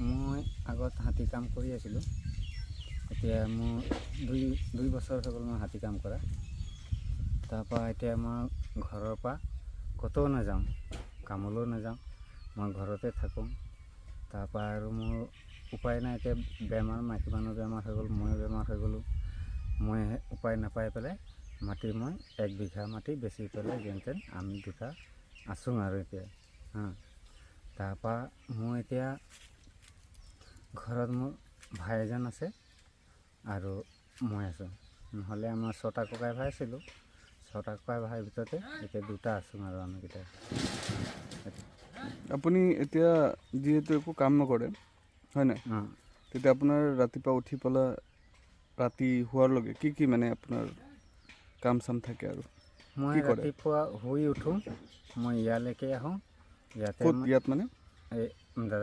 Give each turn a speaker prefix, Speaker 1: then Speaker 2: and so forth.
Speaker 1: মই আগত হাতী কাম কৰি আছিলোঁ। এতিয়া মোৰ দুই বছৰ হৈ গ'ল মই হাতী কাম কৰা। তাৰপৰা এতিয়া মই ঘৰৰ পৰা ক'তো নাযাওঁ, কামলৈও নাযাওঁ, মই ঘৰতে থাকোঁ। তাৰপৰা আৰু মোৰ উপায় নাই, এতিয়া বেমাৰ, মাইকী মানুহ বেমাৰ হৈ গ'ল, ময়ো বেমাৰ হৈ গ'লোঁ। মই উপায় নাপাই পেলাই মই 1 বিঘা মাটি বেচি পেলাই যেন তেন আমি দুটা আছোঁ আৰু এতিয়া। তাৰপৰা মোৰ এতিয়া ঘৰত মোৰ ভাই এজন আছে আৰু মই আছোঁ। নহ'লে আমাৰ 6টা ককাই ভাই আছিলোঁ। 6টা ককাই ভাইৰ ভিতৰতে এতিয়া 2টা আছোঁ আৰু আমিকেইটা।
Speaker 2: আপুনি এতিয়া যিহেতু একো কাম নকৰে হয় নাই, তেতিয়া আপোনাৰ ৰাতিপুৱা উঠি পেলাই ৰাতি হোৱাৰলৈকে কি মানে আপোনাৰ কাম চাম থাকে আৰু
Speaker 1: মই ৰাতিপুৱা শুই উঠোঁ, মই ইয়ালৈকে আহোঁ।
Speaker 2: ক'ত ইয়াত মানে
Speaker 1: এই দাদা